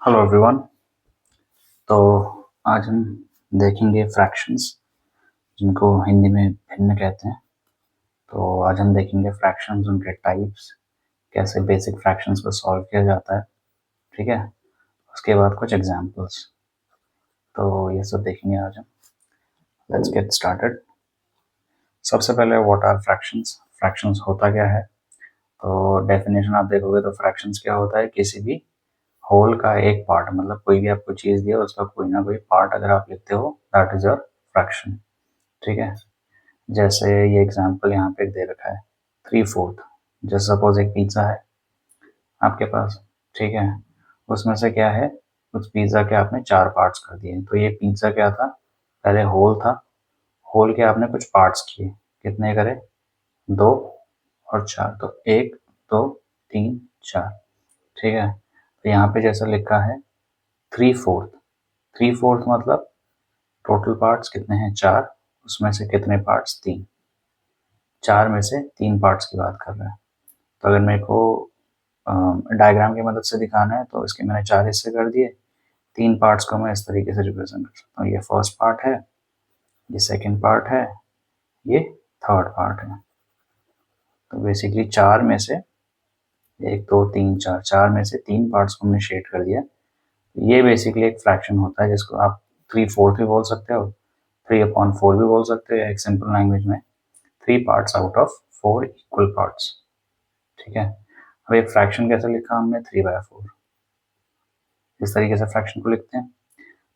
Hello everyone. तो आज हम देखेंगे फ्रैक्शंस, जिनको हिंदी में भिन्न कहते हैं। तो आज हम देखेंगे फ्रैक्शंस, उनके टाइप्स, कैसे बेसिक फ्रैक्शंस को सॉल्व किया जाता है। ठीक है, उसके बाद कुछ एग्जांपल्स। तो ये सब देखेंगे आज हम। Let's get started. सबसे पहले व्हाट आर फ्रैक्शंस। फ्रैक्शंस होता क्या है? तो डेफिनेशन आप देखोगे तो फ्रैक्शंस क्या होता है, किसी भी होल का एक पार्ट, मतलब कोई भी आपको चीज़ दिया उसका कोई ना कोई पार्ट अगर आप लिखते हो, दैट इज योर फ्रैक्शन। ठीक है, जैसे ये एग्जांपल यहाँ पे दे रखा है 3/4। जैसे सपोज एक पिज्ज़ा है आपके पास, ठीक है, उसमें से क्या है, उस पिज्ज़ा के आपने 4 पार्ट्स कर दिए। तो ये पिज्ज़ा क्या था, पहले होल था, होल के आपने कुछ पार्ट्स किए, कितने करे, 2 और 4। तो 1 2 3 4। ठीक है, तो यहाँ पे जैसा लिखा है 3/4, 3/4 मतलब टोटल पार्ट्स कितने हैं, 4, उसमें से कितने पार्ट्स, 3, 4 में से 3 पार्ट्स की बात कर रहे हैं। तो अगर मेरे को डायग्राम की मदद से दिखाना है तो इसके मैंने 4 हिस्से कर दिए, 3 पार्ट्स को मैं इस तरीके से रिप्रेजेंट कर सकता हूँ। ये फर्स्ट पार्ट है, ये सेकंड पार्ट है, ये थर्ड पार्ट है। तो बेसिकली 4 में से 1 2 3 4, 4 में से 3 पार्ट्स को हमने शेड कर दिया। ये बेसिकली एक फ्रैक्शन होता है, जिसको आप 3/4 भी बोल सकते हो, 3/4 भी बोल सकते हो, एक सिंपल लैंग्वेज में 3 parts out of 4 equal parts. ठीक है, अब एक फ्रैक्शन कैसे लिखा हमने, 3/4, इस तरीके से फ्रैक्शन को लिखते हैं।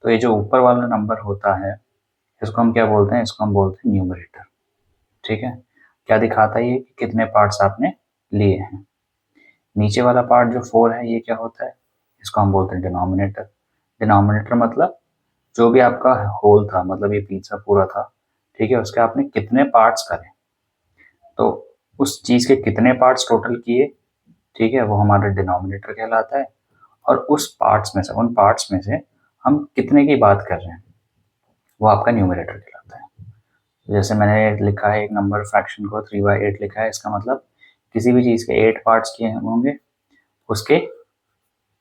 तो ये जो ऊपर वाला नंबर होता है, इसको हम क्या बोलते हैं, इसको हम बोलते हैं न्यूमरेटर। ठीक है, क्या दिखाता है ये कि कितने पार्ट्स आपने लिए हैं। नीचे वाला पार्ट जो 4 है, ये क्या होता है, इसको हम बोलते हैं डिनोमिनेटर। डिनोमिनेटर मतलब जो भी आपका होल था, मतलब ये पिज्जा पूरा था, ठीक है, उसके आपने कितने पार्ट्स करे, तो उस चीज के कितने पार्ट्स टोटल किए, ठीक है, वो हमारा डिनोमिनेटर कहलाता है। और उस पार्ट्स में से, उन पार्ट्स में से हम कितने की बात कर रहे हैं, वो आपका न्यूमरेटर कहलाता है। जैसे मैंने लिखा है एक नंबर फ्रैक्शन को 3/8 लिखा है, इसका मतलब किसी भी चीज़ के 8 पार्ट्स किए होंगे, उसके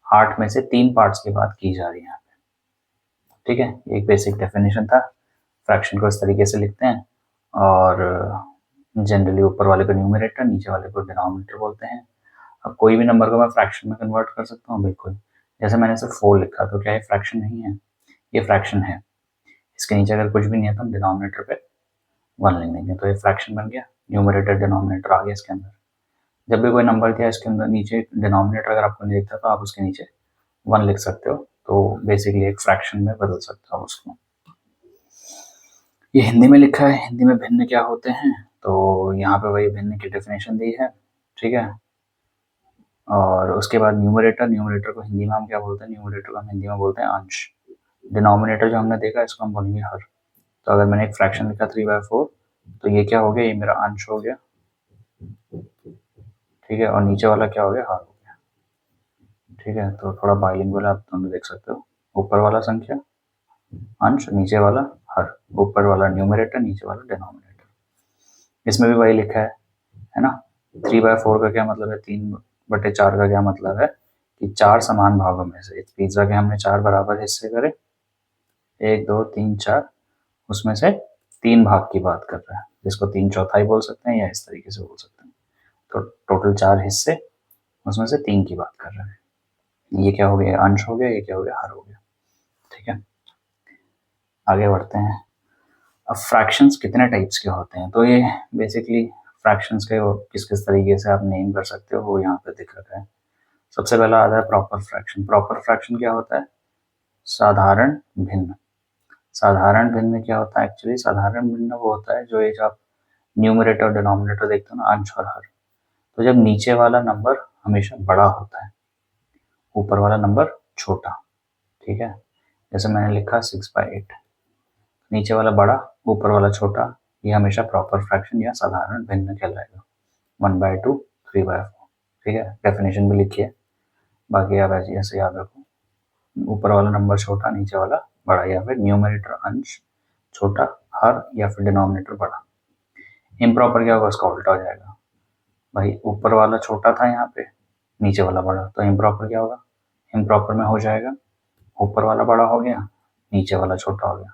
8 में से 3 पार्ट्स की बात की जा रही है यहाँ पे। ठीक है, एक बेसिक डेफिनेशन था। फ्रैक्शन को इस तरीके से लिखते हैं, और जनरली ऊपर वाले को न्यूमरेटर, नीचे वाले को डिनोमिनेटर बोलते हैं। अब कोई भी नंबर को मैं फ्रैक्शन में कन्वर्ट कर सकता हूँ, बिल्कुल। जैसे मैंने सिर्फ 4 लिखा, तो क्या ये फ्रैक्शन नहीं है, ये फ्रैक्शन है। इसके नीचे अगर कुछ भी नहीं है तो हम डिनोमिनेटर पे 1 लिख देंगे, तो ये फ्रैक्शन बन गया, न्यूमरेटर डिनोमिनेटर आ गया इसके अंदर। जब भी कोई नंबर दिया इसके अंदर नीचे डिनोमिनेटर अगर आपको नहीं दिखता, तो आप उसके नीचे 1 लिख सकते हो, तो बेसिकली एक फ्रैक्शन में बदल सकते हो उसको। ये हिंदी में लिखा है, हिंदी में भिन्न क्या होते हैं, तो यहाँ पे वही भिन्न की डेफिनेशन दी है। ठीक है, और उसके बाद न्यूमरेटर, न्यूमरेटर को हिंदी में हम क्या बोलते हैं, न्यूमरेटर को हम हिंदी में बोलते हैं अंश। डिनोमिनेटर जो हमने देखा, इसको हम बोलेंगे हर। तो अगर मैंने एक फ्रैक्शन लिखा 3/4, तो ये क्या हो गया, ये मेरा अंश हो गया। ठीक है, और नीचे वाला क्या हो गया, हर हो गया। ठीक है, तो थोड़ा बाइलिंगुअल आप दोनों देख सकते हो, ऊपर वाला संख्या अंश, नीचे वाला हर, ऊपर वाला न्यूमरेटर, नीचे वाला डिनोमिनेटर। इसमें भी वही लिखा है ना। 3/4 का क्या मतलब है, 3/4 का क्या मतलब है कि 4 समान भागों में से, इस पिज्जा के हमने 4 बराबर हिस्से करे, 1 2 3 4, उसमें से 3 भाग की बात कर रहा है, जिसको 3/4 बोल सकते हैं या इस तरीके से बोल सकते हैं। तो टोटल 4 हिस्से, उसमें से 3 की बात कर रहे हैं। ये क्या हो गया, अंश हो गया, ये क्या हो गया, हर हो गया। ठीक है, आगे बढ़ते हैं। अब फ्रैक्शंस कितने टाइप्स के होते हैं, तो ये बेसिकली फ्रैक्शंस के किस किस तरीके से आप नेम कर सकते हो, वो यहाँ पे दिख रखा है। सबसे पहला आता है प्रॉपर फ्रैक्शन। प्रॉपर फ्रैक्शन क्या होता है, साधारण भिन्न। साधारण भिन्न क्या होता है, एक्चुअली साधारण भिन्न वो होता है जो ये जो आप न्यूमरेटर और डिनोमिनेटर देखते हो ना, अंश और हर, तो जब नीचे वाला नंबर हमेशा बड़ा होता है, ऊपर वाला नंबर छोटा। ठीक है, जैसे मैंने लिखा 6/8, नीचे वाला बड़ा, ऊपर वाला छोटा, ये हमेशा प्रॉपर फ्रैक्शन या साधारण भिन्न कहलाएगा। 1/2, 3/4। ठीक है, डेफिनेशन भी लिखी है, बाकी आप ऐसे ऐसे याद रखो, ऊपर वाला नंबर छोटा, नीचे वाला बड़ा, या फिर न्यूमरेटर अंश छोटा, हर, या फिर डिनोमिनेटर बड़ा। इम्प्रॉपर क्या होगा, उसका उल्टा हो जाएगा। भाई ऊपर वाला छोटा था यहाँ पे, नीचे वाला बड़ा, तो इम्प्रॉपर क्या होगा, इम्प्रॉपर में हो जाएगा, ऊपर वाला बड़ा हो गया, नीचे वाला छोटा हो गया,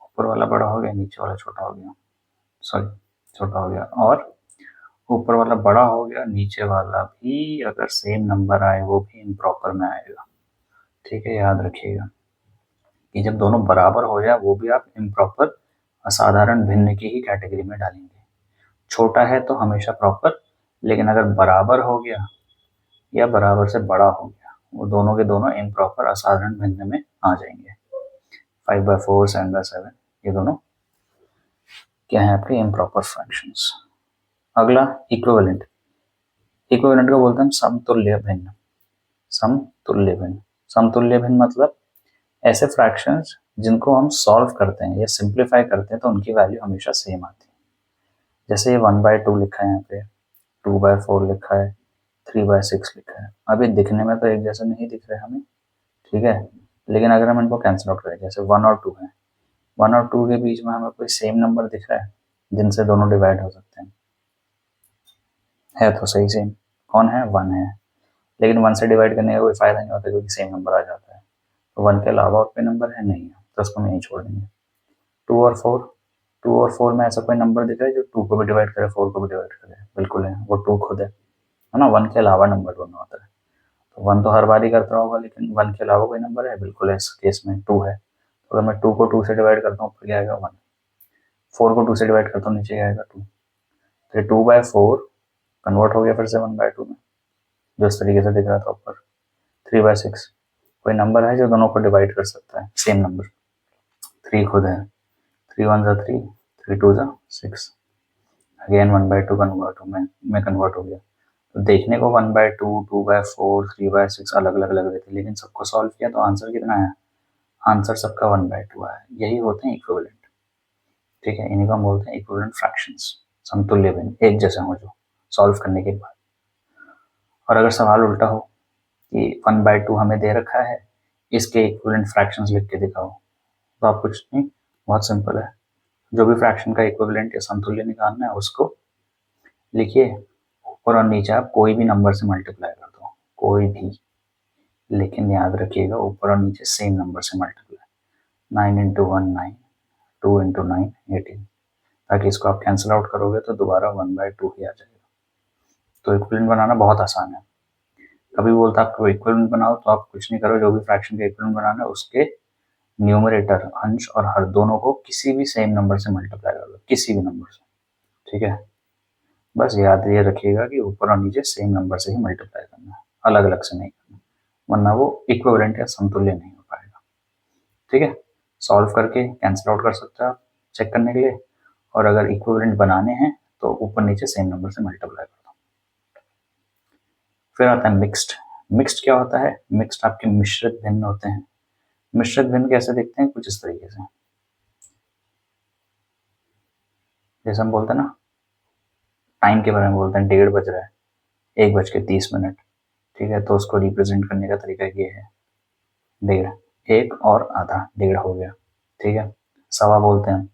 ऊपर वाला बड़ा हो गया, नीचे वाला छोटा हो गया, सॉरी छोटा हो गया, और ऊपर वाला बड़ा हो गया, नीचे वाला भी अगर सेम नंबर आए वो भी इम्प्रॉपर में आएगा। ठीक है, याद रखिएगा कि जब दोनों बराबर हो जाए वो भी आप इम्प्रॉपर असाधारण भिन्न की ही कैटेगरी में डालेंगे। छोटा है तो हमेशा प्रॉपर, लेकिन अगर बराबर हो गया या बराबर से बड़ा हो गया वो दोनों के दोनों इम्प्रॉपर असाधारण भिन्न में आ जाएंगे। 5/4, 7/7 ये दोनों क्या है आपके इम्प्रॉपर फ्रैक्शंस। अगला इक्विवेलेंट। इक्विवेलेंट को बोलते हैं समतुल्य भिन्न। समतुल्य भिन्न, समतुल्य भिन्न मतलब ऐसे फ्रैक्शंस जिनको हम सॉल्व करते हैं या सिंप्लीफाई करते हैं तो उनकी वैल्यू हमेशा सेम आती है। जैसे ये 1/2 लिखा है यहाँ पे, 2/4 लिखा है, 3/6 लिखा है। अभी दिखने में तो एक जैसे नहीं दिख रहे हमें, ठीक है, लेकिन अगर हम इनको कैंसिल आउट करें, जैसे 1 और 2 है, 1 और 2 के बीच में हमें कोई सेम नंबर दिख रहा है जिनसे दोनों डिवाइड हो सकते हैं? है तो सही सेम, कौन है? 1 है, लेकिन 1 से डिवाइड करने का कोई फायदा नहीं होता क्योंकि सेम नंबर आ जाता है। तो 1 के अलावा और कोई नंबर है नहीं है, तो उसको हम यहीं छोड़ देंगे। 2 और 4, 2 और 4 में ऐसा कोई नंबर दिख रहा है जो 2 को भी डिवाइड करे, 4 को भी डिवाइड करे? बिल्कुल है, वो 2 खुद है ना। 1 के अलावा नंबर दोनों होता है, तो 1 तो हर बार ही करता होगा, लेकिन 1 के अलावा कोई नंबर है? बिल्कुल है, इस केस में 2 है। तो अगर मैं 2 को 2 से डिवाइड करता हूँ ऊपर क्या आएगा? 1। 4 को 2 से डिवाइड करता हूँ नीचे क्या आएगा? 2। तो 2/4 कन्वर्ट हो गया फिर से 1/2 में, जो इस तरीके से दिख रहा था ऊपर। 3/6 कोई नंबर है जो दोनों को डिवाइड कर सकता है, सेम नंबर? 3 खुद है, 3 1 जा 3, 3 2 जा 6, अगेन 1/2 में कन्वर्ट हो गया। तो देखने को 1/2, 2/4, 3/6 अलग अलग लग रहे थे, लेकिन सबको सॉल्व किया तो आंसर कितना आया? आंसर सबका 1/2 आया। यही होते हैं इक्विवेलेंट। ठीक है, इन्हीं को हम बोलते हैं इक्विवेलेंट फ्रैक्शंस, समतुल्य भिन्न, एक जैसे हो जो सॉल्व करने के बाद। और अगर सवाल उल्टा हो कि 1/2 हमें दे रखा है, इसके इक्विवेलेंट फ्रैक्शंस लिख के दिखाओ, तो आप कुछ नहीं, बहुत सिंपल है। जो भी फ्रैक्शन का इक्विवेलेंट या समतुल्य निकालना है उसको लिखिए, ऊपर और नीचे आप कोई भी नंबर से मल्टीप्लाई कर दो, कोई भी, लेकिन याद रखिएगा ऊपर और नीचे सेम नंबर से मल्टीप्लाई। 9 × 1 9, 2 × 9 18, ताकि इसको आप कैंसिल आउट करोगे तो दोबारा 1/2 ही आ जाएगा। तो इक्विवेलेंट बनाना बहुत आसान है। कभी बोलता आपको इक्विवेलेंट बनाओ तो आप कुछ नहीं करो, जो भी फ्रैक्शन का इक्विवेलेंट बनाना है उसके न्यूमरेटर, अंश और हर दोनों को किसी भी सेम नंबर से मल्टीप्लाई कर दो, किसी भी नंबर से। ठीक है, बस याद ये रखिएगा कि ऊपर और नीचे सेम नंबर से ही मल्टीप्लाई करना है, अलग अलग से नहीं करना, वरना वो इक्विवेलेंट या समतुल्य नहीं हो पाएगा। ठीक है, सॉल्व करके कैंसिल आउट कर सकते हो आप चेक करने के लिए, और अगर इक्विवेलेंट बनाने हैं तो ऊपर नीचे सेम नंबर से मल्टीप्लाई कर दो। फिर आता है मिक्स्ड। मिक्स्ड क्या होता है? मिक्स्ड आपके मिश्रित भिन्न होते हैं। मिश्रित भिन्न कैसे दिखते हैं? कुछ इस तरीके से, जैसे हम बोलते हैं ना, टाइम के बारे में बोलते हैं, 1:30 बज रहा है, 1:30। ठीक है, तो उसको रिप्रेजेंट करने का तरीका ये है, 1:30, 1 और आधा, 1:30 हो गया। ठीक है, सवा बोलते हैं,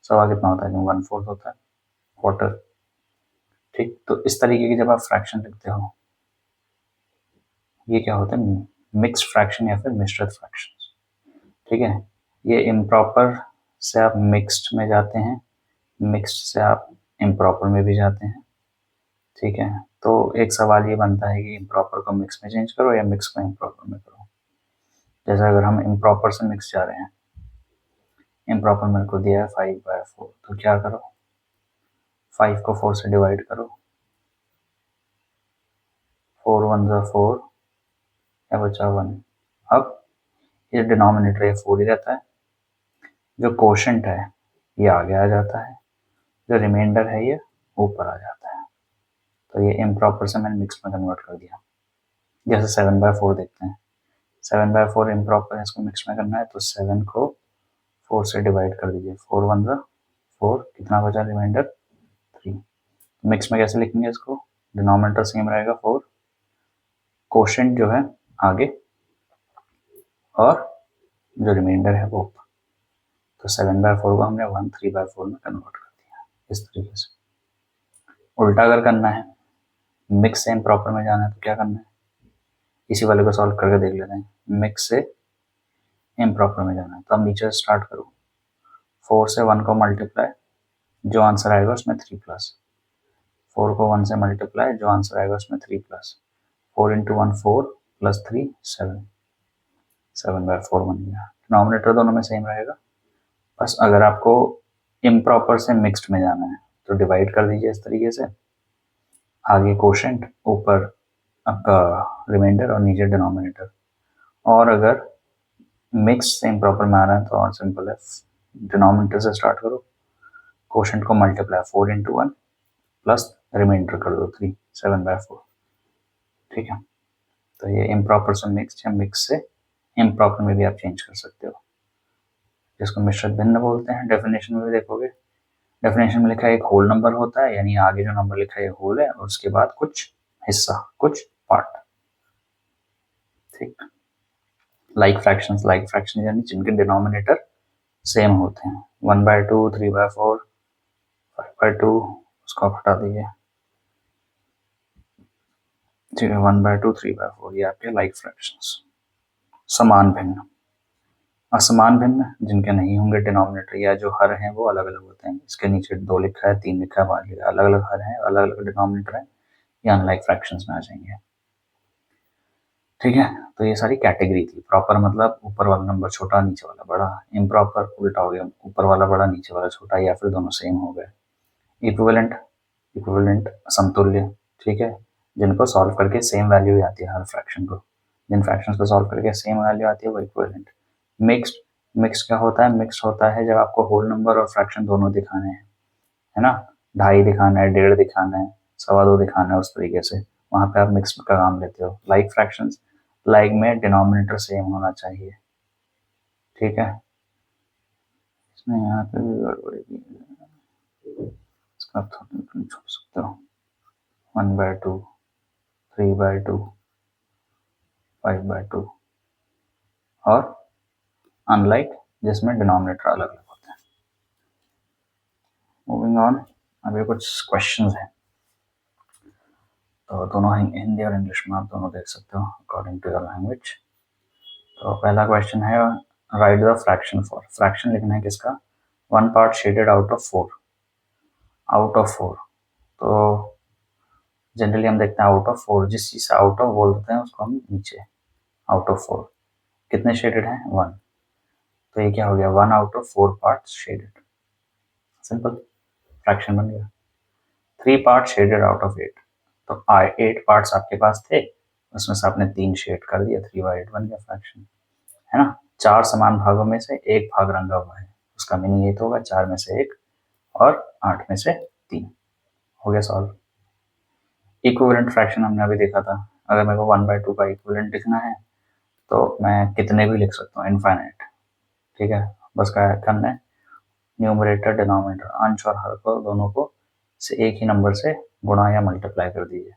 सवा कितना होता है? 1/4 होता है, क्वार्टर। ठीक, तो इस तरीके की जब आप फ्रैक्शन लिखते हो, ये क्या होता है? मिक्स्ड फ्रैक्शन या फिर मिश्रित फ्रैक्शन। ठीक है, ये इम्प्रॉपर से आप मिक्स्ड में जाते हैं, मिक्स्ड से आप इम्प्रॉपर में भी जाते हैं। ठीक है, तो एक सवाल ये बनता है कि इम्प्रॉपर को मिक्स में चेंज करो या मिक्स को इम्प्रॉपर में करो। जैसे अगर हम इम्प्रॉपर से मिक्स जा रहे हैं, इम्प्रॉपर मेरे को दिया है 5/4, तो क्या करो, 5 को 4 से डिवाइड करो, 4 1 जा 4, या बचा 1। अब ये डिनोमिनेटर ये 4 ही रहता है, जो कोशेंट है ये आगे आ जाता है, जो रिमाइंडर है ये ऊपर आ जाता है। तो ये इम्प्रॉपर से मैंने मिक्स में कन्वर्ट कर दिया। जैसे 7/4 देखते हैं, 7/4 इम्प्रॉपर है, इसको मिक्स में करना है, तो 7 को 4 से डिवाइड कर दीजिए, 4 1 जा 4, कितना बचा रिमाइंडर? 3। मिक्स में कैसे लिखेंगे इसको? डिनोमिनेटर सेम रहेगा 4, कोशेंट जो है आगे, और जो रिमाइंडर है वो ऊपर। तो 7/4 को हमने 3/4 में कन्वर्ट कर दिया, इस तरीके से। उल्टा अगर करना है, मिक्स से इम्प्रॉपर में जाना है, तो क्या करना है? इसी वाले को सॉल्व करके देख लेते हैं। मिक्स से इम्प्रॉपर में जाना है तो अब नीचे स्टार्ट करो। 4 से 1 को मल्टीप्लाई, जो आंसर आएगा उसमें 3+। 4 को 1 से मल्टीप्लाई, जो आंसर आएगा उसमें 3+। 4 इंटू 1 4 प्लस 3 7, 7/4 बन गया। डिनोमिनेटर दोनों में सेम रहेगा। बस अगर आपको इम्प्रॉपर से मिक्स्ड में जाना है तो डिवाइड कर दीजिए इस तरीके से, आगे कोशेंट, ऊपर आपका रिमाइंडर और नीचे डिनोमिनेटर। और अगर मिक्स से इम्प्रॉपर में आ रहा है तो और सिंपल है, डिनोमिनेटर से स्टार्ट करो, कोशेंट को मल्टीप्लाई 4 इंटू 1 प्लस रिमाइंडर कर दो 3, 7/4। ठीक है, तो ये इम्प्रॉपर से मिक्स या मिक्स से इम्प्रॉपर में भी आप चेंज कर सकते हो, जिसको मिश्रित भिन्न बोलते हैं। डेफिनेशन में भी देखोगे, डेफिनेशन में लिखा है एक होल नंबर होता है, यानी आगे जो नंबर लिखा है होल है और उसके बाद कुछ हिस्सा, कुछ पार्ट। ठीक, लाइक फ्रैक्शंस यानी जिनके डिनोमिनेटर सेम होते हैं। 1/2, 3/4, 5/2, उसको आप हटा दीजिए। ठीक है, 1/2, 3/4 ये आपके लाइक फ्रैक्शंस। समान भिन्न, असमान भिन्न जिनके नहीं होंगे डिनोमिनेटर या जो हर हैं वो अलग अलग होते हैं। इसके नीचे 2 लिखा है, 3 लिखा है, 5 लिखा है, अलग अलग हर हैं, अलग अलग डिनोमिनेटर हैं, ये अनलाइक फ्रैक्शंस में आ जाएंगे। ठीक है, तो ये सारी कैटेगरी थी। प्रॉपर मतलब ऊपर वाला नंबर छोटा, नीचे वाला बड़ा। इम्प्रॉपर उल्टा हो गया, ऊपर वाला बड़ा, नीचे वाला छोटा, या फिर दोनों सेम हो गए। इक्विवेलेंट, इक्विवेलेंट समतुल्य, ठीक है, जिनको सॉल्व करके सेम वैल्यू आती है हर फ्रैक्शन को, जिन फ्रैक्शंस को सॉल्व करके सेम वैल्यू आती है वो इक्विवेलेंट। मिक्स्ड, मिक्स क्या होता है? मिक्स होता है जब आपको होल नंबर और फ्रैक्शन दोनों दिखाने हैं, है ना, 2.5 दिखाना है, 1.5 दिखाना है, 2.25 दिखाना है, उस तरीके से वहां पे आप मिक्स का काम लेते हो। लाइक फ्रैक्शंस, लाइक में डिनोमिनेटर सेम होना चाहिए। ठीक है, इसमें यहाँ पे भी गड़बड़ी की है, इसका थोड़ा छोड़ सकते हो। 1/2, 3/2, 5/2 और अनलाइक जिसमें डिनोमिनेटर अलग अलग होते हैं। मूविंग ऑन, अभी कुछ क्वेश्चंस हैं, तो दोनों हिंदी और इंग्लिश में आप दोनों देख सकते हो अकॉर्डिंग टू योर लैंग्वेज। तो पहला क्वेश्चन है, right the fraction for. Fraction लिखना है किसका? 1 part shaded out of 4, out of 4। तो जनरली हम देखते हैं आउट ऑफ 4, जिस चीज से आउट ऑफ बोल देते हैं उसको हम नीचे, आउट ऑफ 4। कितने शेडेड हैं? 1। तो ये क्या हो गया? 1 out of 4 parts shaded, simple fraction बन गया। 3 पार्ट शेडेड आउट ऑफ 8, तो 8 पार्ट्स आपके पास थे, उसमें से आपने 3 शेड कर दिया, 3/8 बन गया फ्रैक्शन, है ना। 4 समान भागों में से एक भाग रंगा हुआ है, उसका मीनिंग ये तो होगा 4 में से 1 और 8 में से 3। हो गया सॉल्व। इक्विवेलेंट फ्रैक्शन हमने अभी देखा था, अगर मेरे को 1/2 का इक्विवेलेंट लिखना है तो मैं कितने भी लिख सकता हूँ, इनफाइनाइट। ठीक है, बस क्या करना है, न्यूमरेटर डिनोमिनेटर, अंश और हर को दोनों को से एक ही नंबर से गुणा या मल्टीप्लाई कर दीजिए।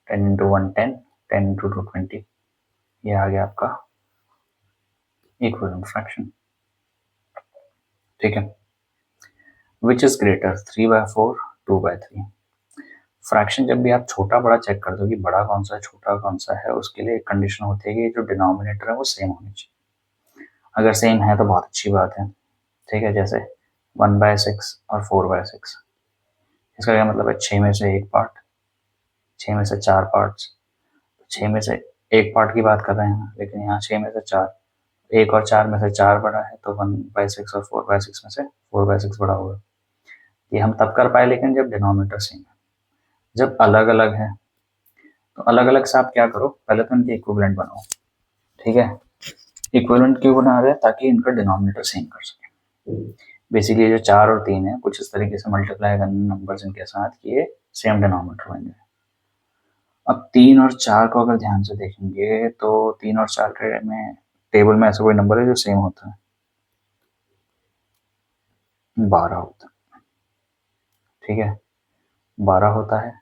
10 इंटू 1 10, 10 इंटू 2 20, ये आ गया आपका इक्विवेलेंट फ्रैक्शन। ठीक है, विच इज ग्रेटर, 3/4, 2/3। फ्रैक्शन जब भी आप छोटा बड़ा चेक कर दो कि बड़ा कौन सा है छोटा कौन सा है, उसके लिए एक कंडीशन होती है कि जो डिनोमिनेटर है वो सेम होनी चाहिए। अगर सेम है तो बहुत अच्छी बात है। ठीक है, जैसे 1/6 और 4/6, इसका क्या मतलब है? 6 में से एक पार्ट, 6 में से 4 पार्ट्स, 6 में से एक पार्ट की बात कर रहे हैं, लेकिन यहाँ 6 में से 4, एक और 4 में से 4 बड़ा है, तो 1/6 और 4/6 में से 4/6 बड़ा होगा। ये हम तब कर पाए लेकिन जब डिनोमिनेटर सेम है। जब अलग अलग है तो अलग अलग से आप क्या करो, पहले तो इनके इक्विवेलेंट बनाओ। ठीक है, इक्विवेलेंट क्यों बना रहे हैं? ताकि इनका डिनोमिनेटर सेम कर सके। बेसिकली जो 4 और 3 है, कुछ इस तरीके से मल्टीप्लाई करने नंबर्स इनके साथ कि ये सेम डिनोमिनेटर बन जाए। अब 3 और 4 को अगर ध्यान से देखेंगे तो 3 और 4 के में टेबल में ऐसा कोई नंबर है जो सेम होता है? 12 होता है। ठीक है, 12 होता है,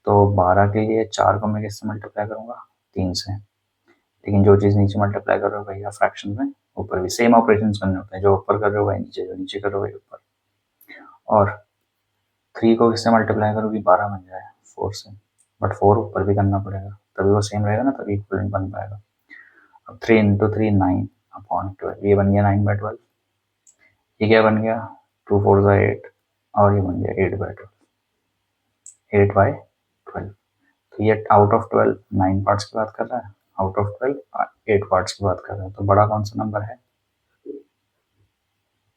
तो 12 के लिए 4 को मैं किससे मल्टीप्लाई करूंगा? 3 से। लेकिन जो चीज़ नीचे मल्टीप्लाई कर रहे हो वही आप फ्रैक्शन में ऊपर भी सेम ऑपरेशंस करने होते हैं, जो ऊपर कर रहे हो वही नीचे, जो नीचे कर रहे हो वही ऊपर। और 3 को किससे मल्टीप्लाई करोगे? 12 बन जाए 4 से, बट 4 ऊपर भी करना पड़ेगा, तभी वो सेम रहेगा ना, तभी इक्विवेलेंट बन पाएगा। अब 3 इंटू 3 9/12, ये बन गया 9/12। ये क्या बन गया, 2 4 8, और ये बन गया 8/12, 8/12। तो ये आउट ऑफ 12 9 पार्ट्स की बात कर रहा है, आउट ऑफ 12 8 पार्ट्स की बात कर रहा है। तो बड़ा कौन सा नंबर है,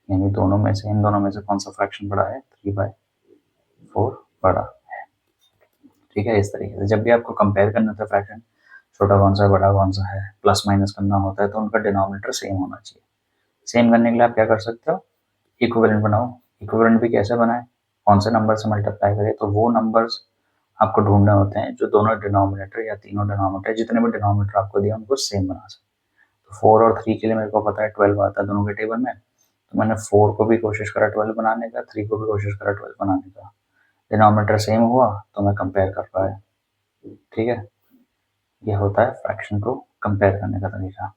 यानी दोनों में से, इन दोनों में से कौन सा फ्रैक्शन बड़ा है, 3/4 बड़ा है। ठीक है, इस तरीके से जब भी आपको कंपेयर करना होता है फ्रैक्शन, छोटा कौन सा है बड़ा कौन सा है, प्लस माइनस करना होता है, तो उनका डिनोमिनेटर सेम होना चाहिए। सेम करने के लिए आप क्या कर सकते हो, इक्विवेलेंट बनाओ। इक्विवेलेंट भी कैसे बनाए, कौन से नंबर से मल्टीप्लाई करें, तो वो नंबर्स आपको ढूंढने होते हैं जो दोनों डिनोमिनेटर या तीनों डिनोमिनेटर, जितने भी डिनोमिनेटर आपको दिया उनको सेम बना सकते। तो 4 और 3 के लिए मेरे को पता है 12 आता है दोनों के टेबल में, तो मैंने 4 को भी कोशिश करा 12 बनाने का, 3 को भी कोशिश करा 12 बनाने का। डिनोमिनेटर सेम हुआ तो मैं कंपेयर कर पाया। ठीक है, ये होता है फ्रैक्शन को कंपेयर करने का तरीका।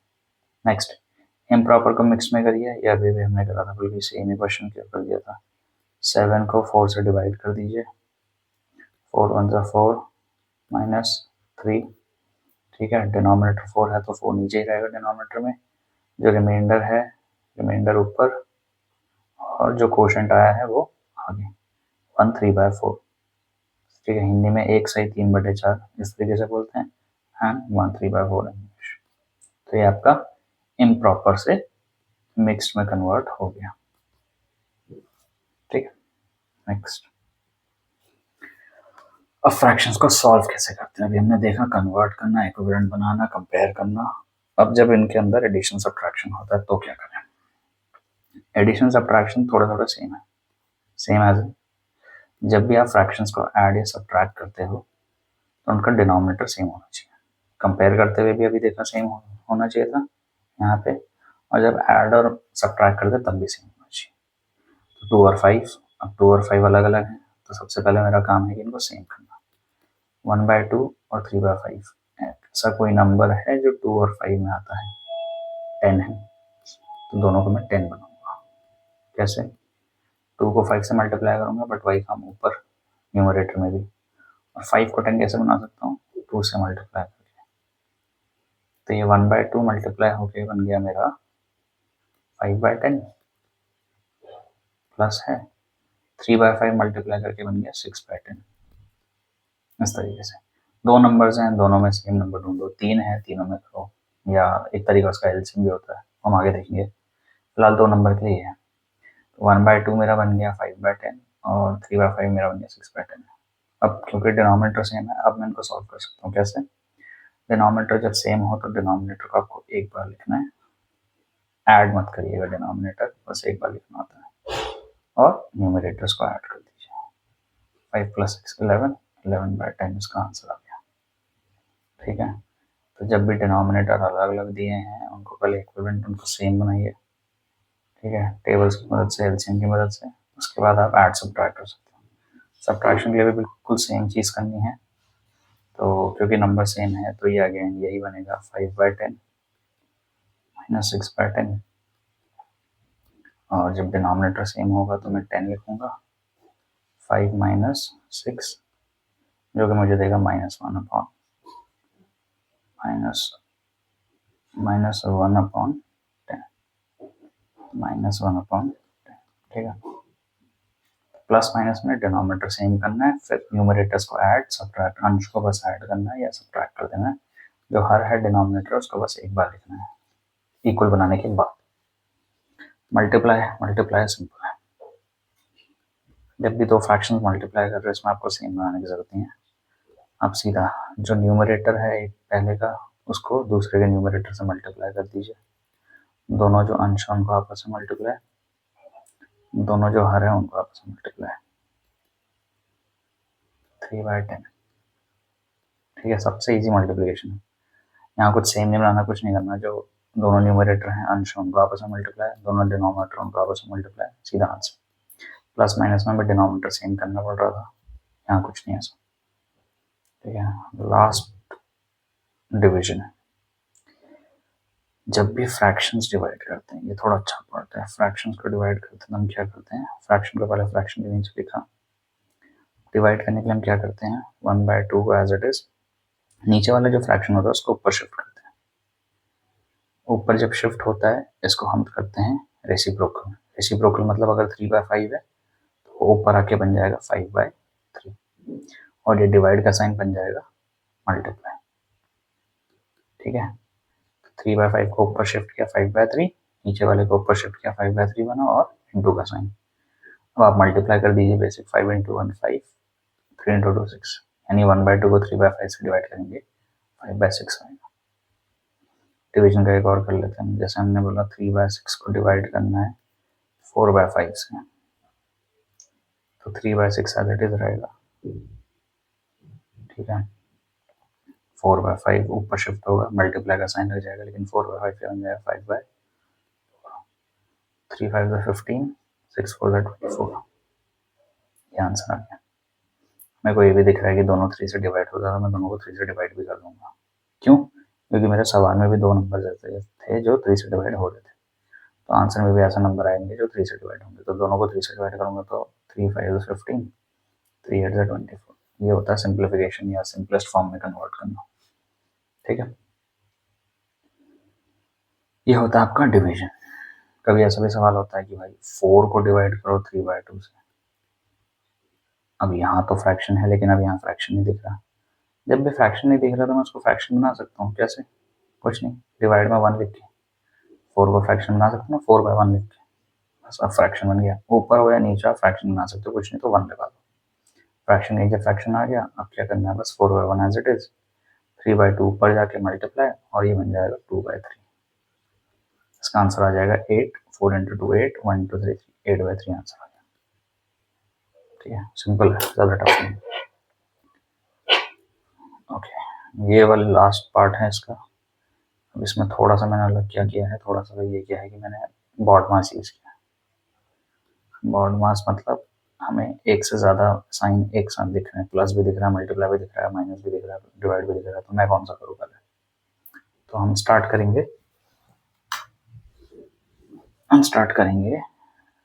नेक्स्ट, इम्प्रॉपर को मिक्स में करिए, या अभी भी हमने करा था, बल्कि सेम ही क्वेश्चन क्या कर दिया था। 7 को 4 से डिवाइड कर दीजिए, 4 1 जा 4 -3। ठीक है, डिनोमिनेटर 4 है तो 4 नीचे ही रहेगा डिनोमिनेटर में, जो रिमाइंडर है रिमाइंडर ऊपर, और जो कोशेंट आया है वो आगे, 1 3/4। ठीक है, हिंदी में 1 सही 3/4 इस तरीके से बोलते हैं, एंड 1 3/4 इंग्लिश। तो ये आपका इम्प्रॉपर से मिक्स्ड में कन्वर्ट हो गया। ठीक है, नेक्स्ट, अब फ्रैक्शंस को सॉल्व कैसे करते हैं। अभी हमने देखा कन्वर्ट करना, इक्विवेलेंट बनाना, कंपेयर करना। अब जब इनके अंदर एडिशन सब्ट्रैक्शन होता है तो क्या करें। एडिशन सब्ट्रैक्शन थोड़ा थोड़ा सेम है, सेम एज जब भी आप फ्रैक्शंस को ऐड या सब्ट्रैक्ट करते हो तो उनका डिनोमिनेटर सेम होना चाहिए। कंपेयर करते हुए भी अभी देखा सेम होना चाहिए था यहाँ पे, और जब ऐड और सब्ट्रैक्ट करते तब भी सेम होना चाहिए। तो 2 और 5, अब 2 और 5 अलग अलग हैं, तो सबसे पहले मेरा काम है कि इनको सेम करना। 1/2 और 3/5, ऐसा कोई नंबर है जो 2 और 5 में आता है, 10 है, तो दोनों को मैं 10 बनाऊंगा। कैसे, 2 को 5 से मल्टीप्लाई करूंगा, बट वही काम ऊपर न्यूमरेटर में भी। और 5 को 10 कैसे बना सकता हूँ, 2 से मल्टीप्लाई करके। तो ये 1/2 मल्टीप्लाई होके बन गया मेरा 5/10, प्लस है 3/5 मल्टीप्लाई करके बन गया 6/10। इस तरीके से दो नंबर्स हैं, दोनों में सेम नंबर ढूंढो। 3 है, तीनों में करो, या एक तरीका उसका एलसीएम भी होता है, हम आगे देखेंगे। फिलहाल 2 नंबर के लिए है। 1/2 मेरा बन गया 5/10, और 3/5 मेरा बन गया 6/10। अब क्योंकि डिनोमिनेटर सेम है, अब मैं इनको सॉल्व कर सकता हूँ। कैसे, डिनोमिनेटर जब सेम हो तो डिनोमिनेटर को आपको एक बार लिखना है, ऐड मत करिएगा डिनोमिनेटर, बस एक बार लिखना होता है, और न्यूमरेटर्स को ऐड कर दीजिए। 5 + 6 11, 11/10 इसका आंसर आ गया। ठीक है, तो जब भी डिनोमिनेटर अलग अलग दिए हैं उनको पहले इक्विवेलेंट, उनको सेम बनाइए। ठीक है, टेबल्स की मदद से, एलसीएम की मदद से, उसके बाद आप ऐड सब्ट्रैक्ट कर सकते हो। सब्ट्रैक्शन के लिए भी बिल्कुल सेम चीज़ करनी है, तो क्योंकि नंबर सेम है तो ये अगेन यही बनेगा, 5/10 -6/10। और जब डिनोमिनेटर सेम होगा तो मैं 10 लिखूंगा, 5 - 6, जो कि मुझे देगा -1 अपॉन -1/10। ठीक है, प्लस माइनस में डिनोमिनेटर सेम करना है, फिर न्यूमरेटर्स को ऐड सब्ट्रैक्ट, अंश को बस ऐड करना है या सब्ट्रैक्ट कर देना है। जो हर है डिनोमिनेटर उसको बस एक बार लिखना है इक्वल बनाने के बाद। मल्टीप्लाई सिंपल है, जब भी दो फ्रैक्शंस मल्टीप्लाई कर रहे हैं इसमें आपको सेम बनाने की जरूरत नहीं है। आप सीधा जो न्यूमरेटर है एक पहले का, उसको दूसरे के न्यूमरेटर से मल्टीप्लाई कर दीजिए। दोनों जो अंश है उनको आपस में मल्टीप्लाई, दोनों जो हर है उनको आपस में मल्टीप्लाई, 3/10। ठीक है, सबसे इजी मल्टीप्लिकेशन है। यहाँ कुछ सेम नहीं बनाना, कुछ नहीं करना। जो दोनों न्यूमरेटर हैं अंश, उनको आपस में मल्टीप्लाई, दोनों डिनोमिनेटर उनको आपस में मल्टीप्लाई, सीधा आंसर। प्लस माइनस में भी डिनोमिनेटर सेम करना पड़ रहा था, यहाँ कुछ नहीं ऐसा। ठीक है, लास्ट डिवीजन है। जब भी फ्रैक्शंस डिवाइड करते हैं, ये थोड़ा अच्छा पड़ता है। फ्रैक्शंस को डिवाइड करते हैं हम क्या करते हैं, फ्रैक्शन को पहले फ्रैक्शन के नीचे लिखा। डिवाइड करने के लिए हम क्या करते हैं, 1/2 को एज इट इज नीचे वाला जो फ्रैक्शन होता है उसको ऊपर शिफ्ट करते हैं। ऊपर जब शिफ्ट होता है इसको हम करते हैं रेसिप्रोकल। रेसिप्रोकल मतलब अगर 3/5 है तो ऊपर आके बन जाएगा 5/3 और ये डिवाइड का साइन बन जाएगा मल्टीप्लाई। ठीक है, 3/5 को ऊपर शिफ्ट किया 5/3, नीचे वाले को ऊपर शिफ्ट किया 5/3 बना और इंटू का साइन। अब आप मल्टीप्लाई कर दीजिए बेसिक 5 इंटू 1 5, 3 इंटू 2 6, यानी 1/2 को 3/5 से डिवाइड करेंगे 5/6 आएगा। डिवीजन का एक और कर लेते हैं। जैसे हमने बोला 3/6 को डिवाइड करना है 4/5 से, तो 3/6 एज इट इज रहेगा। ठीक है, 4/5 ऊपर शिफ्ट होगा, मल्टीप्लाई का साइन लग जाएगा, लेकिन 4/5 से बन जाएगा 5/3 5 15 6 4 24। ये आंसर आ गया। मेरे को ये भी दिख रहा है कि दोनों 3 से डिवाइड हो जाएगा, मैं दोनों को 3 से डिवाइड भी कर दूंगा। क्यों? क्योंकि मेरे सवाल में भी 2 नंबर ऐसे थे जो 3 से डिवाइड हो रहे थे, तो आंसर में भी ऐसा नंबर आएंगे जो 3 से डिवाइड होंगे। तो दोनों को 3 से डिवाइड करूंगा तो 3 5 15, 3 8 24। ये होता है सिंप्लीफिकेशन या सिंपलेस्ट फॉर्म में कन्वर्ट करना। ठीक है, ये होता है आपका डिवीजन। कभी ऐसा भी सवाल होता है कि भाई 4 को डिवाइड करो 3/2 से। अब यहाँ तो फ्रैक्शन है लेकिन अब यहाँ फ्रैक्शन नहीं दिख रहा। जब भी फ्रैक्शन नहीं दिख रहा तो मैं उसको फ्रैक्शन बना सकता हूँ। कैसे? कुछ नहीं, डिवाइड में 1 लिख के 4 को फ्रैक्शन बना सकते हो, 4/1 लिख के, बस अब फ्रैक्शन बन गया। ऊपर हो या नीचे आप फ्रैक्शन बना सकते हो, कुछ नहीं तो 1 लगा दो। फ्रैक्शन एक जब फ्रैक्शन आ गया, अब क्या करना है, बस 4/1 एज इट इज, 3/2 ऊपर जाके मल्टीप्लाई और ये बन जाएगा 2/3। इसका आंसर आ जाएगा 8, 4 इंटू 2 8, 1 इंटू 3 8/3 आंसर आ गया। ठीक है, सिंपल है, ज़्यादा टफ नहीं। ओके, ये वाला लास्ट पार्ट है इसका। अब इसमें थोड़ा सा मैंने अलग क्या किया है, थोड़ा सा ये किया है कि मैंने बॉड मास यूज़ किया। बॉड मास मतलब हमें एक से ज़्यादा साइन एक साथ दिख रहे हैं, प्लस भी दिख रहा है, मल्टीप्लाई भी दिख रहा है, माइनस भी दिख रहा है, डिवाइड भी दिख रहा है, तो मैं कौन सा करूँ पहले? तो हम स्टार्ट करेंगे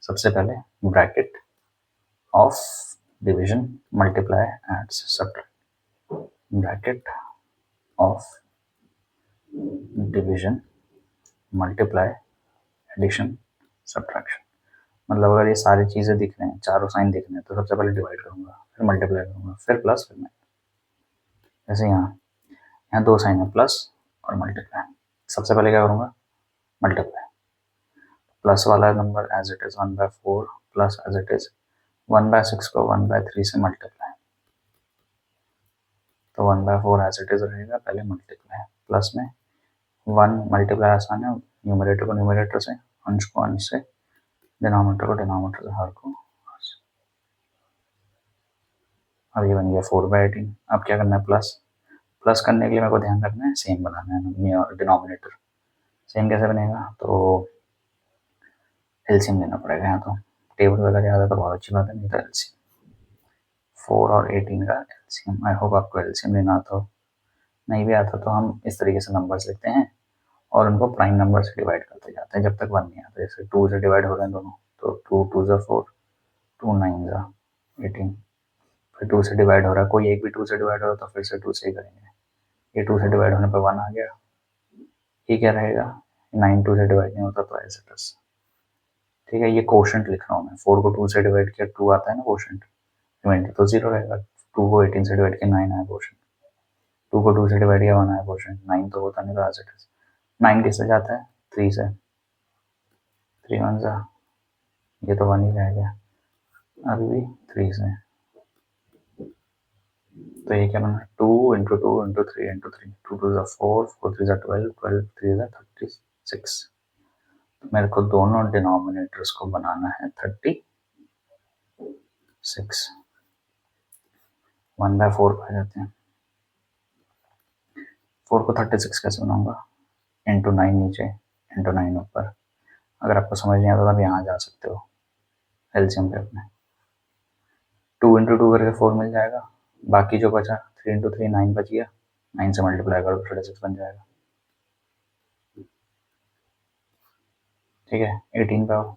सबसे पहले bracket of division multiply and subtract. Bracket of division multiply addition subtraction. मतलब अगर ये सारी चीज़ें दिख रहे हैं, चारों साइन दिख रहे हैं, तो सबसे पहले डिवाइड करूंगा, फिर मल्टीप्लाई करूंगा, फिर प्लस, फिर माइनस। जैसे यहाँ 2 साइन है, प्लस और मल्टीप्लाई। सबसे पहले क्या करूंगा? मल्टीप्लाई। प्लस वाला number as it is 1/4 plus as it is 1/6 को 1/3 से मल्टीप्लाई, तो 1/4 एज इट इज रहेगा, पहले मल्टीप्लाई। प्लस में 1 मल्टीप्लाई आसान है, न्यूमरेटर को न्यूमरेटर से, अंश को अंश से, डिनोमिनेटर को डिनोमिनेटर से, हर को। अब ये बन गया 4/18। अब क्या करना है? प्लस। प्लस करने के लिए मेरे को ध्यान रखना है सेम बनाना है डिनोमिनेटर। सेम कैसे बनेगा? तो एलसीएम लेना पड़ेगा। यहाँ तो टेबल वगैरह याद है तो बहुत अच्छी बात है, नहीं तो एलसीएम 4 और 18 का एलसीएम। आई होप आपको एलसीएम लेना आता हो। नहीं भी आता तो हम इस तरीके से नंबर्स लिखते हैं और उनको प्राइम नंबर से डिवाइड करते जाते हैं जब तक 1 नहीं आता। जैसे 2 से डिवाइड हो रहे हैं दोनों, तो 2 2 ज़ा 4, 2 9 ज़ा 18। फिर 2 से डिवाइड हो रहा है, कोई एक भी 2 से डिवाइड हो रहा है तो फिर से 2 से ही करेंगे। ये 2 से डिवाइड होने पर 1 आ गया। ये क्या रहेगा? 9 2 से डिवाइड नहीं होता तो ऐसे प्लस। ठीक है, ये कोशेंट लिख रहा हूँ मैं। 4 को 2 से डिवाइड किया 2 आता है ना कोशेंट, रिमाइंडर तो 0 रहेगा। 2 को 18 से डिवाइड किया 9 आया कोशेंट, 2 को 2 से डिवाइड किया 1 आया कोशेंट, 9 तो होता नहीं, तो एज इट इज। 9 किससे जाता है? 3 से, 3 1 ज़ा, ये तो 1 ही रह गया, अभी भी 3 से, तो ये क्या बना? 2 इंटू 2 इंटू 3 इंटू 3, 2 2 ज़ा 4, 4 3 ज़ा 12, 12 3 ज़ा 36। तो मेरे को दोनों डिनोमिनेटर्स को बनाना है 36। 1/4 आ जाते हैं। 4 को 36 कैसे बनाऊंगा? इंटू 9 नीचे, इंटू 9 ऊपर। अगर आपको समझ नहीं आता तो आप यहाँ जा सकते हो एलसीएम पे अपने। 2 इंटू 2 करके 4 मिल जाएगा, बाकी जो बचा 3 इंटू 3 9 बच गया, 9 से मल्टीप्लाई करो 36 बन जाएगा। ठीक है, 18 का,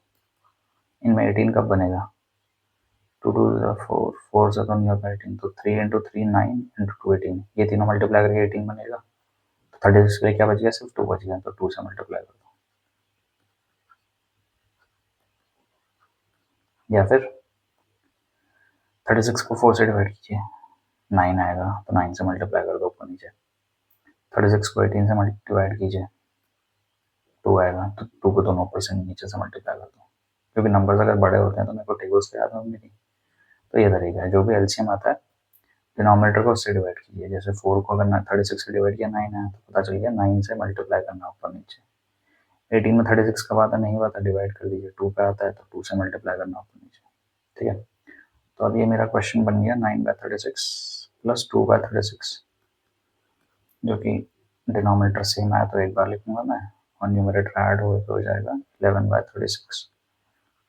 इनमें 18 कब बनेगा? 2 4, 4 से तो नहीं होगा 18, तो 3 इंटू 3 9 इंटू 2 18, ये तीनों मल्टीप्लाई करके 18 बनेगा। तो 36 के लिए क्या बच गया, सिर्फ 2 बच गया, तो 2 से मल्टीप्लाई कर दो। या फिर 36 को 4 से डिवाइड कीजिए, 9 आएगा, तो 9 से मल्टीप्लाई कर दो ऊपर नीचे। 36 को 18 से डिवाइड कीजिए, 2 आएगा, तो 2 को दोनों ऊपर से नीचे से मल्टीप्लाई कर दो। क्योंकि नंबर्स अगर बड़े होते हैं तो मेरे को टेबल्स को याद होंगे नहीं। तो ये तरीका है, जो भी एलसीएम आता है डिनोमिनेटर को उससे डिवाइड कीजिए। जैसे 4 को अगर 36 से डिवाइड किया 9 आया, तो पता चल गया 9 से मल्टीप्लाई करना ऊपर नीचे। 18 में 36 का आता नहीं हुआ था, डिवाइड कर दीजिए, 2 पे आता है तो 2 से मल्टीप्लाई करना ऊपर नीचे। ठीक है, तो अब ये मेरा क्वेश्चन बन गया 9/36 प्लस 2/36, जो कि डिनोमिनेटर सेम आया तो एक बार लिखूंगा मैं, और न्यूमरेटर ऐड हो जाएगा 11/36।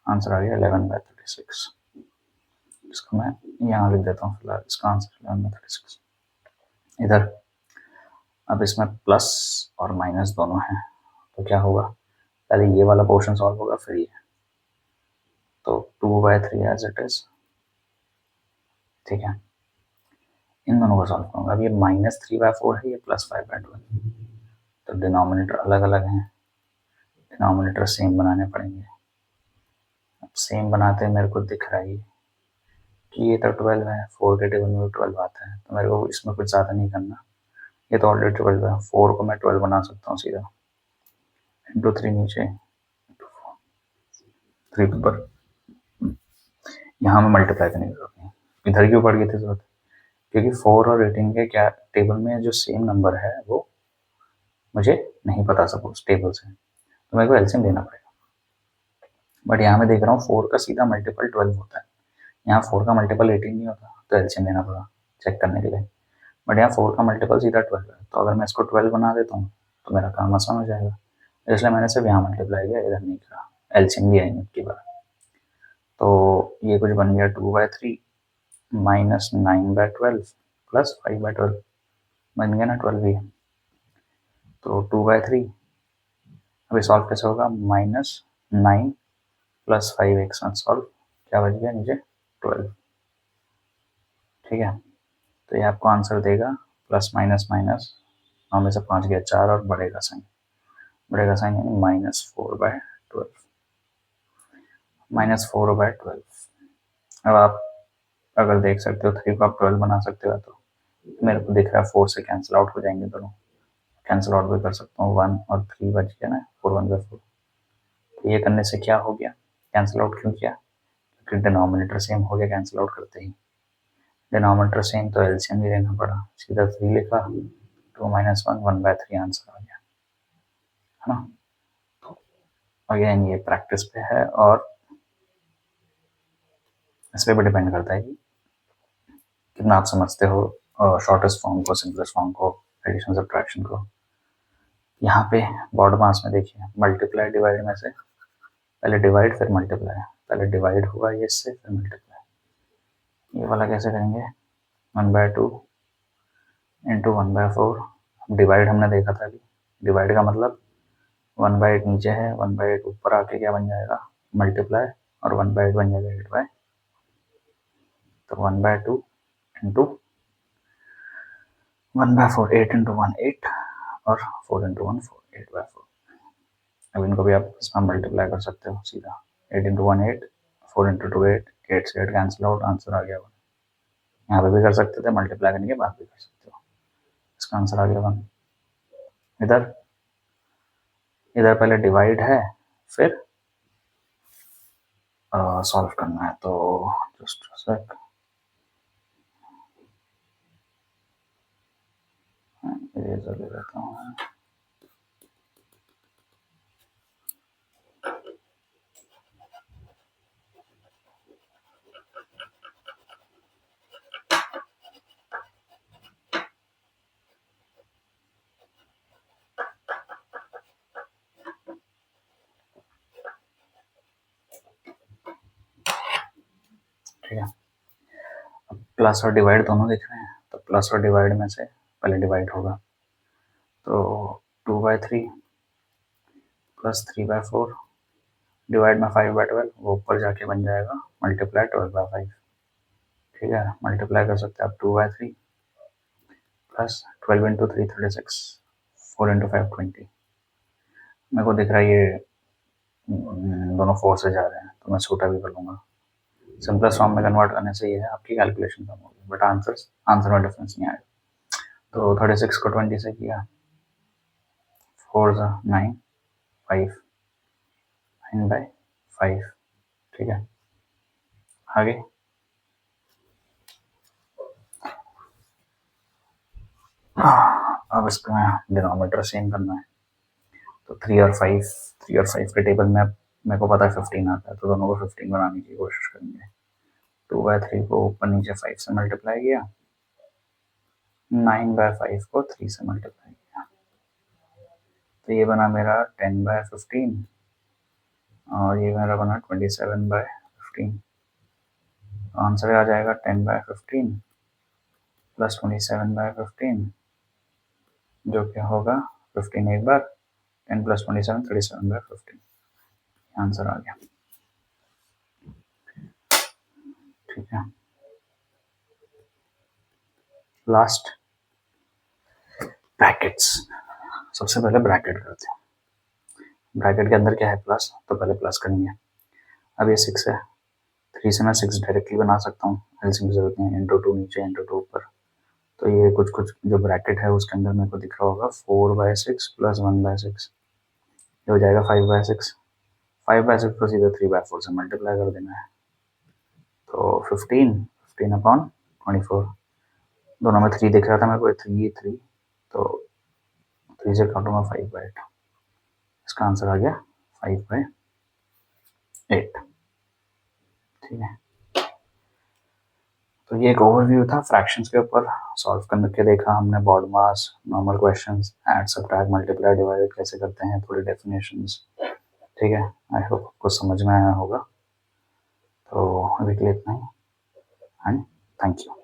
आंसर आ गया 11/36। इसको मैं यहाँ लिख देता हूँ फिलहाल, इसका आंसर 11/36। इधर अब इसमें प्लस और माइनस दोनों हैं, तो क्या होगा, पहले ये वाला पोर्शन सॉल्व होगा फिर ये। तो 2/3 एज इट इज, ठीक है, इन दोनों को सॉल्व करूंगा। अब ये -3/4 है, ये +5/12, तो डिनोमिनेटर अलग अलग हैं, डिनोमिनेटर सेम बनाने पड़ेंगे। अब सेम बनाते मेरे को दिख रहा है कि ये तो 12 है, 4 के टेबल में 12 आता है, तो मेरे को इसमें कुछ ज़्यादा नहीं करना, ये तो ऑलरेडी 12 है, 4 को मैं 12 बना सकता हूँ सीधा, इंटू 3 नीचे, 3 ऊपर, यहाँ में मल्टीप्लाई करने की जरूरत नहीं। इधर क्यों पड़ गई थी जरूरत, क्योंकि 4 और 18 के क्या टेबल में जो सेम नंबर है वो मुझे नहीं पता सपोज टेबल से, तो मेरे को एलसीएम लेना पड़ेगा। बट यहाँ मैं देख रहा हूँ 4 का सीधा मल्टीपल 12 होता है, यहाँ 4 का मल्टीपल 18 नहीं होता, तो एलसीएम लेना पड़ा चेक करने के लिए। बट यहाँ 4 का मल्टीपल सीधा 12 है, तो अगर मैं इसको 12 बना देता हूँ तो मेरा काम आसान हो जाएगा, इसलिए मैंने सिर्फ यहाँ मल्टीप्लाई किया, इधर नहीं करा, एलसीएम लिया नहीं की बार। तो ये कुछ बन गया 2/3 माइनस 9/12 प्लस 5/12, बन गया ना 12 ही। तो 2/3 अभी सॉल्व कैसे होगा, -9 प्लस 5 एक साथ सॉल्व, क्या बच गया नीचे 12। ठीक है, तो ये आपको आंसर देगा प्लस माइनस माइनस, 9 में से 5 गया 4, और बढ़ेगा साइन यानी -4/12, -4/12। अब आप अगर देख सकते हो 3 को आप 12 बना सकते हो, तो मेरे को दिख रहा है 4 से कैंसिल आउट हो जाएंगे दोनों, कैंसिल आउट भी कर सकता हूँ, 1 और 3 बच गया ना, 4 1/4। तो ये करने से क्या हो गया, कैंसिल आउट क्यों किया, क्योंकि डिनोमिनेटर सेम हो गया कैंसिल आउट करते ही, डिनोमिनेटर सेम तो एलसीएम भी लेना पड़ा, सीधा 3 लिखा, 2 - 1 1/3 आंसर आ गया, है ना। तो अगेन ये प्रैक्टिस पे है, और इस पर भी डिपेंड करता है कि कितना आप समझते हो शॉर्टेस्ट फॉर्म को, सिंपलेस्ट फॉर्म को, एडिशन सब्ट्रैक्शन को। यहाँ पे बॉर्ड मास में देखिए, मल्टीप्लाई डिवाइड में से पहले डिवाइड फिर मल्टीप्लाई, पहले डिवाइड हुआ ये इससे फिर मल्टीप्लाई। ये वाला कैसे करेंगे, 1/2 इंटू 1/4। डिवाइड हमने देखा था अभी, डिवाइड का मतलब 1/8 नीचे है, 1/8 ऊपर आके क्या बन जाएगा मल्टीप्लाई, और 1/8 बन जाएगा 8/, तो 1/2 इंटू 1/4, 8 इंटू 1 8, और 4 इंटू 1 4, 8/4। अब इनको भी आप इसमें मल्टीप्लाई कर सकते हो सीधा, 8 इंटू 1 8, 4 इंटू 2 8, 8 से 8 कैंसिल आउट, आंसर आ गया 1। यहाँ पे भी कर सकते थे, मल्टीप्लाई करने के बाद भी कर सकते हो, इसका आंसर आ गया 1। इधर इधर पहले डिवाइड है फिर सॉल्व करना है, तो जस्ट सेक, इरेजर ले लेता हूँ। ठीक है, प्लस और डिवाइड दोनों दिख रहे हैं, तो प्लस और डिवाइड में से पहले डिवाइड होगा, तो 2/3 प्लस 3/4 डिवाइड में 5/12, वो ऊपर जाके बन जाएगा मल्टीप्लाई 12/5। ठीक है, मल्टीप्लाई कर सकते हैं आप 2/3 प्लस 12 इंटू 3 36, 4 इंटू 5 20। मेरे को दिख रहा है ये दोनों 4 से जा रहे हैं, तो मैं छोटा भी कर लूँगा। सिंपलेस्ट फॉर्म में कन्वर्ट करने से ये है आपकी कैलकुलेशन कम होगी, बट आंसर में डिफरेंस नहीं आएगा। तो 36 को 20 से किया, 4 9, 5, 9/5, ठीक है। आगे अब इसका डिनोमिनेटर सेम करना है, तो 3 और 5 के टेबल में मेरे को पता है 15 आता है, तो दोनों को 15 बनाने की कोशिश करेंगे। 2/3 को ऊपर नीचे 5 से मल्टीप्लाई किया, 9/5 को 3 से मल्टीप्लाई किया, तो ये बना मेरा 10/15 और ये मेरा बना 27/15। आंसर आ जाएगा 10/15 प्लस 27/15, जो कि होगा 15 एक बार, 10 प्लस 27 37/15। आंसर आ गया, ठीक है। लास्ट ब्रैकेट्स, सबसे पहले ब्रैकेट करते हैं। ब्रैकेट के अंदर क्या है, प्लस, तो पहले प्लस करनी है। अब ये 6 है, 3 से मैं 6 डायरेक्टली बना सकता हूँ, एलसीएम की जरूरत नहीं है, इंटू 2 नीचे इंटू 2 ऊपर। तो ये कुछ कुछ जो ब्रैकेट है उसके अंदर मेरे को दिख रहा होगा 4/6 प्लस 1/6, ये हो जाएगा 5/6। 5/6 को सीधा 3/4 से मल्टीप्लाई कर देना है, तो 15 दोनों में 3 दिख रहा था मेरे को, 3 तो 3 से काटूंगा 5/8, इसका आंसर आ गया 5/8, ठीक है। तो ये एक ओवरव्यू था फ्रैक्शंस के ऊपर। सॉल्व करके देखा हमने BODMAS, normal questions, add subtract multiply divide कैसे करते हैं, थोड़ी डेफिनेशंस, ठीक है। आई होप आपको समझ में आया होगा। तो अभी के लिए इतना ही, एंड थैंक यू।